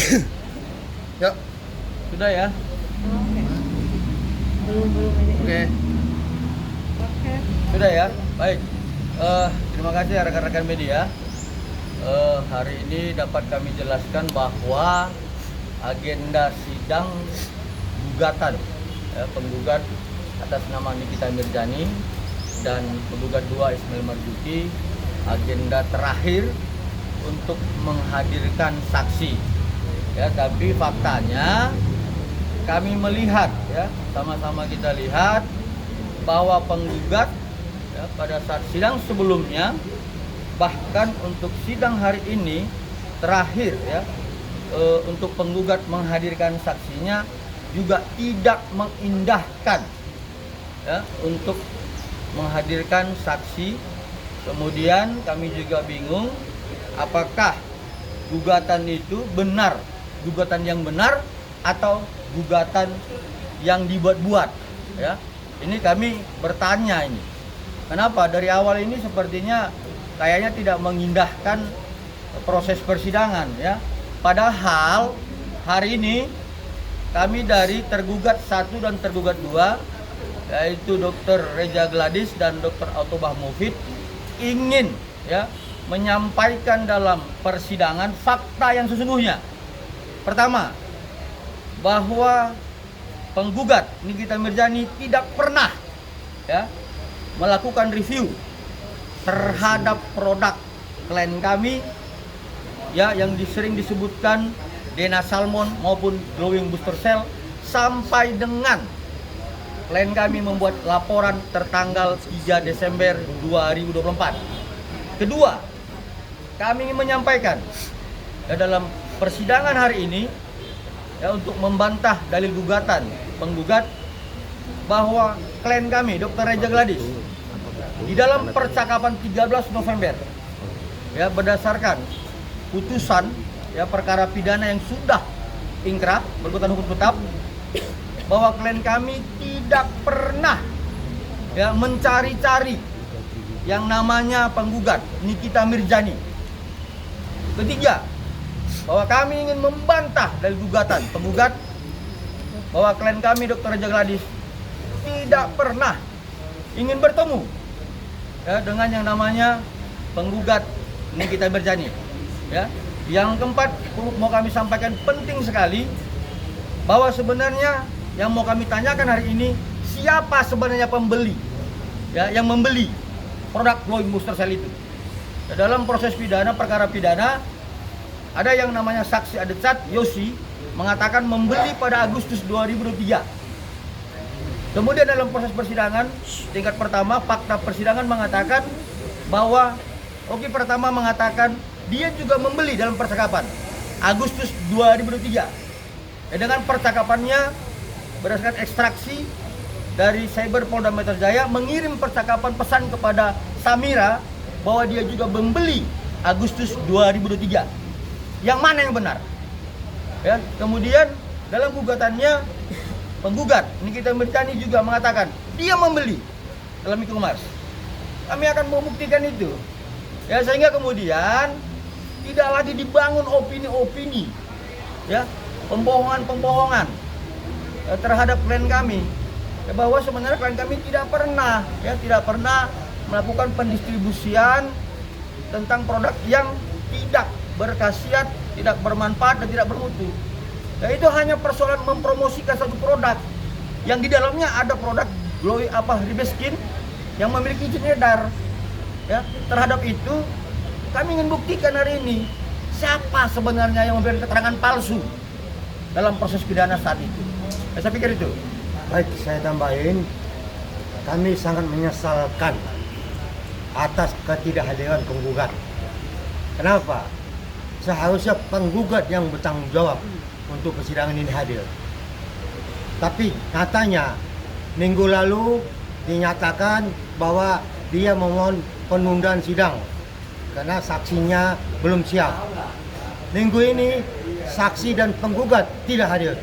Ya, Sudah ya? Oke. Belum ini. oke. Oke. Sudah ya? Baik. Terima kasih ya rekan-rekan media. Hari ini dapat kami jelaskan bahwa agenda sidang gugatan penggugat atas nama Nikita Mirzani dan penggugat 2 Ismail Marzuki, agenda terakhir untuk menghadirkan saksi. Ya, tapi faktanya kami melihat, ya, sama-sama kita lihat bahwa penggugat ya, pada saat sidang sebelumnya, bahkan untuk sidang hari ini terakhir ya, untuk penggugat menghadirkan saksinya juga tidak mengindahkan ya, untuk menghadirkan saksi. Kemudian kami juga bingung apakah gugatan itu benar, gugatan yang benar atau gugatan yang dibuat-buat ya. Ini kami bertanya ini. Kenapa dari awal ini sepertinya kayaknya tidak mengindahkan proses persidangan ya. Padahal hari ini kami dari tergugat 1 dan tergugat 2 yaitu Dr. Reja Gladys dan Dr. Autobah Mufid ingin ya menyampaikan dalam persidangan fakta yang sesungguhnya. Pertama, bahwa penggugat Nikita Mirzani tidak pernah ya melakukan review terhadap produk klien kami ya yang sering disebutkan Dena Salmon maupun Glowing Booster Cell sampai dengan klien kami membuat laporan tertanggal 3 Desember 2024. Kedua, kami ingin menyampaikan ya, dalam persidangan hari ini ya, untuk membantah dalil gugatan penggugat bahwa klien kami Dr. Reja Gladys di dalam percakapan 13 November ya berdasarkan putusan ya perkara pidana yang sudah ingkrah berkekuatan hukum tetap bahwa klien kami tidak pernah ya mencari-cari yang namanya penggugat Nikita Mirzani. Ketiga, bahwa kami ingin membantah dari gugatan penggugat bahwa klien kami Dr. Reja Gladys tidak pernah ingin bertemu ya, dengan yang namanya penggugat Nikita Mirzani. Ya. Yang keempat, mau kami sampaikan penting sekali bahwa sebenarnya yang mau kami tanyakan hari ini, siapa sebenarnya pembeli ya, yang membeli produk Glowing Booster Cell itu. Ya, dalam proses pidana, perkara pidana, ada yang namanya saksi Adecat Yosi mengatakan membeli pada Agustus 2023. Kemudian dalam proses persidangan tingkat pertama, fakta persidangan mengatakan bahwa Oki pertama mengatakan dia juga membeli dalam percakapan Agustus 2023. Ya, dengan percakapannya berdasarkan ekstraksi dari Cyber Polda Metro Jaya mengirim percakapan pesan kepada Samira bahwa dia juga membeli Agustus 2023. Yang mana yang benar? Ya, kemudian dalam gugatannya penggugat Nikita Mirzani juga mengatakan dia membeli dalam e-commerce. Kami akan membuktikan itu. Ya, sehingga kemudian tidak lagi dibangun opini-opini ya, pembohongan-pembohongan terhadap klien kami. Ya, bahwa sebenarnya klien kami tidak pernah melakukan pendistribusian tentang produk yang tidak berkhasiat, tidak bermanfaat dan tidak bermutu. Ya, itu hanya persoalan mempromosikan satu produk yang di dalamnya ada produk Ribeskin yang memiliki izin edar. Ya, terhadap itu kami ingin buktikan hari ini siapa sebenarnya yang memberikan keterangan palsu dalam proses pidana saat itu. Ya, saya pikir itu. Baik, saya tambahin, kami sangat menyesalkan atas ketidakhadiran penggugat. Kenapa? Seharusnya penggugat yang bertanggung jawab untuk persidangan ini hadir. Tapi nyatanya minggu lalu dinyatakan bahwa dia memohon penundaan sidang karena saksinya belum siap. Minggu ini saksi dan penggugat tidak hadir.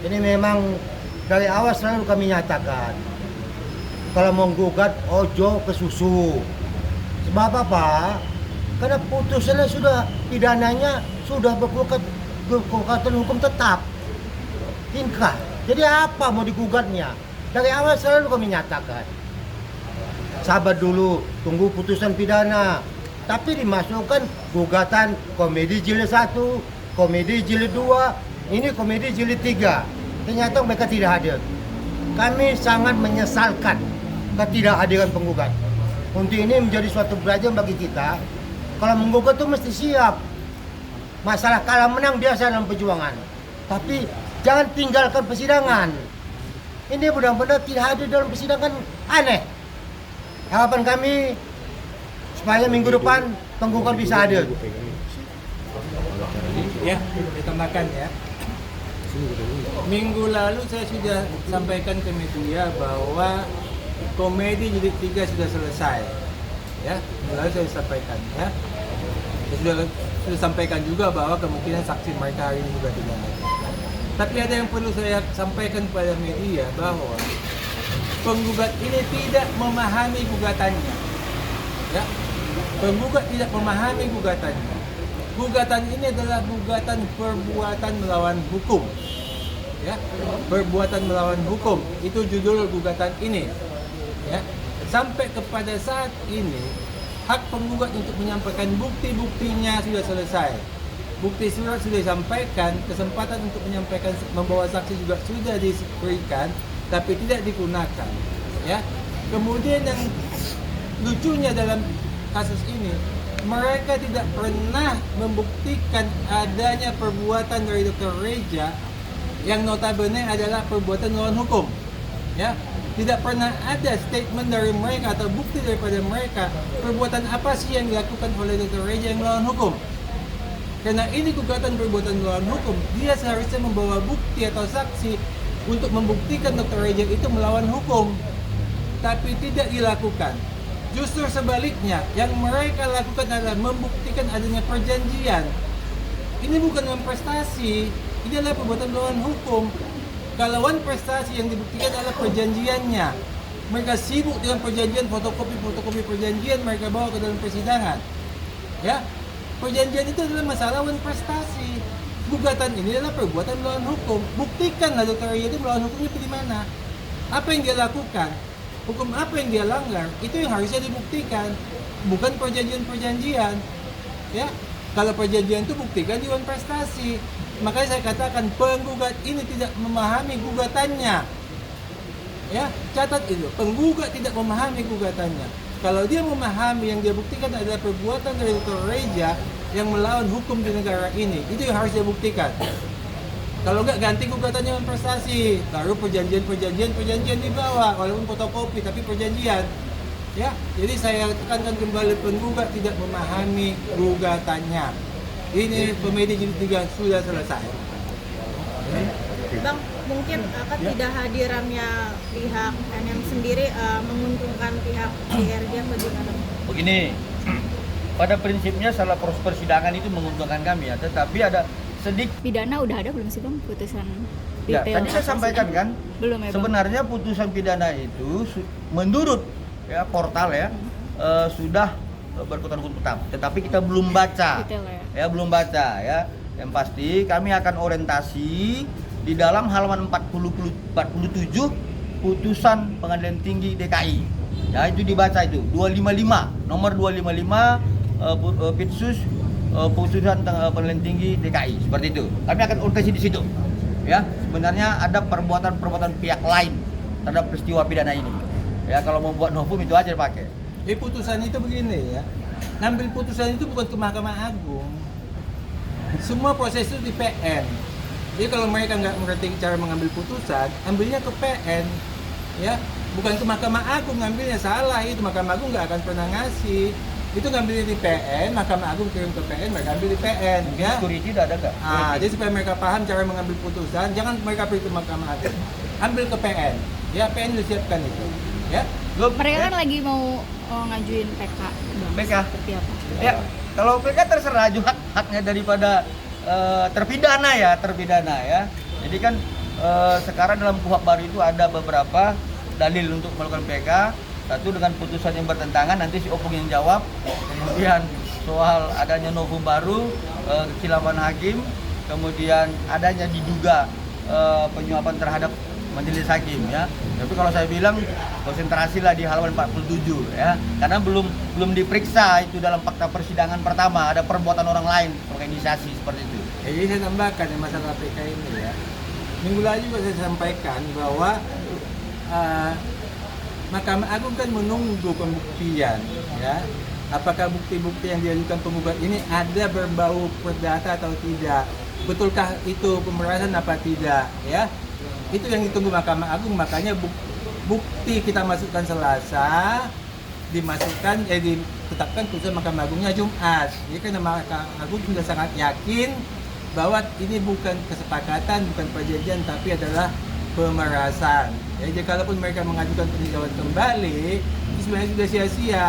Ini memang dari awal selalu kami nyatakan kalau menggugat ojo ke susu. Sebab apa? Karena putusannya sudah, pidananya sudah kekuatan hukum tetap inkrah. Jadi apa mau digugatnya? Dari awal selalu kami nyatakan, sabar dulu, tunggu putusan pidana. Tapi dimasukkan gugatan komedi jilid 1, komedi jilid 2, ini komedi jilid 3. Ternyata mereka tidak hadir. Kami sangat menyesalkan ketidakhadiran penggugat. Untuk ini menjadi suatu pelajaran bagi kita. Kalau menggugat itu mesti siap. Masalah kalah menang biasa dalam perjuangan. Tapi jangan tinggalkan persidangan. Ini benar-benar tidak hadir dalam persidangan, aneh. Harapan kami supaya minggu depan penggugat bisa hadir. Ya, ditambahkan ya. Minggu lalu saya sudah sampaikan ke media bahwa komedi jilid 3 sudah selesai. Ya, minggu lalu saya sampaikan ya. Saya sudah sampaikan juga bahwa kemungkinan saksi mereka hari ini juga tidak ada. Tapi ada yang perlu saya sampaikan kepada media bahwa penggugat ini tidak memahami gugatannya. Ya, penggugat tidak memahami gugatannya. Gugatan ini adalah gugatan perbuatan melawan hukum. Ya, perbuatan melawan hukum itu judul gugatan ini. Ya, sampai kepada saat ini hak penggugat untuk menyampaikan bukti-buktinya sudah selesai. Bukti surat sudah disampaikan, kesempatan untuk menyampaikan membawa saksi juga sudah diberikan, tapi tidak digunakan. Ya, kemudian yang lucunya dalam kasus ini, mereka tidak pernah membuktikan adanya perbuatan dari Dr. Reja yang notabene adalah perbuatan melawan hukum. Ya, tidak pernah ada statement dari mereka atau bukti daripada mereka perbuatan apa sih yang dilakukan oleh Dr. Reja yang melawan hukum. Karena ini gugatan perbuatan melawan hukum, dia seharusnya membawa bukti atau saksi untuk membuktikan Dr. Reja itu melawan hukum, tapi tidak dilakukan. Justru sebaliknya, yang mereka lakukan adalah membuktikan adanya perjanjian. Ini bukan prestasi, ini adalah perbuatan melawan hukum. Kalau prestasi yang dibuktikan adalah perjanjiannya. Mereka sibuk dengan perjanjian, fotokopi perjanjian mereka bawa ke dalam persidangan. Ya, perjanjian itu adalah masalah prestasi. Gugatan ini adalah perbuatan melawan hukum. Buktikanlah Dr. Reja itu melawan hukumnya di mana? Apa yang dia lakukan? Hukum apa yang dia langgar? Itu yang harusnya dibuktikan, bukan perjanjian-perjanjian. Ya, kalau perjanjian itu buktikan di prestasi. Makanya saya katakan penggugat ini tidak memahami gugatannya. Ya, catat itu. Penggugat tidak memahami gugatannya. Kalau dia memahami yang dia buktikan adalah perbuatan dari Dr. Reja yang melawan hukum di negara ini, itu yang harus dia buktikan. Kalau enggak ganti gugatannya prestasi, taruh perjanjian dibawa, walaupun fotokopi tapi perjanjian. Ya, jadi saya tekankan kembali penggugat tidak memahami gugatannya. Ini komedi jilid 3 sudah selesai. Bang, mungkin ketidakhadirannya pihak NM sendiri menguntungkan pihak DRJ atau gimana? Begini, pada prinsipnya salah proses persidangan itu menguntungkan kami ya, tetapi ada sedikit. Pidana udah ada belum sih Bang putusan Ya, detail? tadi saya sampaikan kan, belum ya Bang? sebenarnya putusan pidana itu menurut ya portal ya sudah berkekuatan hukum tetap, tetapi kita belum baca. Detail Ya, belum baca ya. Yang pasti kami akan orientasi di dalam halaman 47 putusan Pengadilan Tinggi DKI. Ya, itu dibaca itu 255, nomor 255 Pitsus putusan Pengadilan Tinggi DKI, seperti itu. Kami akan orientasi di situ. Ya, sebenarnya ada perbuatan pihak lain terhadap peristiwa pidana ini. Ya, kalau mau buat novum itu aja dipakai. Putusan itu begini ya. Ngambil putusan itu bukan ke Mahkamah Agung. Semua proses itu di PN. Jadi kalau mereka nggak mengerti cara mengambil putusan, ambilnya ke PN, ya, bukan ke Mahkamah Agung ngambilnya, salah itu. Mahkamah Agung nggak akan pernah ngasih. Itu ngambilnya di PN, Mahkamah Agung kirim ke PN, mereka ambil di PN, ya. Security ada nggak? Jadi supaya mereka paham cara mengambil putusan, jangan mereka pergi ke Mahkamah Agung, ambil ke PN, ya. PN udah siapkan itu, ya. Mereka kan lagi mau ngajuin PK. Bang. PK? Seperti apa? Ya, kalau PK terserah juga haknya daripada terpidana ya. Jadi kan sekarang dalam KUHP baru itu ada beberapa dalil untuk melakukan PK. Satu dengan putusan yang bertentangan, nanti si Opung yang jawab. Kemudian soal adanya novum baru, kekhilafan hakim, kemudian adanya diduga penyuapan terhadap majelis hakim ya. Tapi kalau saya bilang konsentrasilah di halaman 47 ya, karena belum diperiksa itu dalam fakta persidangan pertama ada perbuatan orang lain organisasi seperti itu. Jadi saya tambahkan yang masalah PK ini ya. Minggu lalu juga saya sampaikan bahwa Mahkamah Agung kan menunggu pembuktian ya. Apakah bukti-bukti yang diajukan penggugat ini ada berbau perdata atau tidak? Betulkah itu pemerasan apa tidak ya? Itu yang ditunggu Mahkamah Agung, makanya bukti kita masukkan Selasa, ditetapkan putusan Mahkamah Agungnya Jumat. Jadi kan Mahkamah Agung sudah sangat yakin bahwa ini bukan kesepakatan, bukan perjanjian, tapi adalah pemerasan. Jadi kalaupun mereka mengajukan peninjauan kembali, itu sebenarnya sudah sia-sia.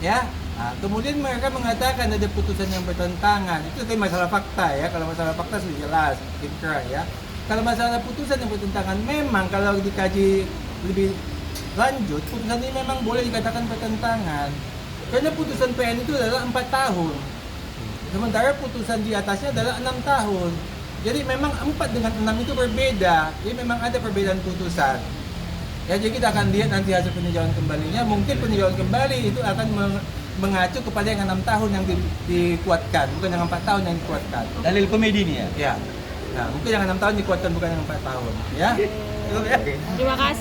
Ya. Nah, kemudian mereka mengatakan ada putusan yang bertentangan. Itu kan masalah fakta ya. Kalau masalah fakta sudah jelas, inkrah ya. Kalau masalah putusan yang bertentangan, memang kalau dikaji lebih lanjut, putusan ini memang boleh dikatakan bertentangan. Karena putusan PN itu adalah 4 tahun. Sementara putusan di atasnya adalah 6 tahun. Jadi memang 4 dengan 6 itu berbeda. Jadi memang ada perbedaan putusan. Ya, jadi kita akan lihat nanti hasil peninjauan kembalinya. Mungkin peninjauan kembali itu akan mengacu kepada yang 6 tahun yang dikuatkan, bukan yang 4 tahun yang dikuatkan. Dalil komedi ini ya. Ya. Nah, mungkin yang 6 tahun dikuatkan, bukan yang 4 tahun. Ya. Terima kasih.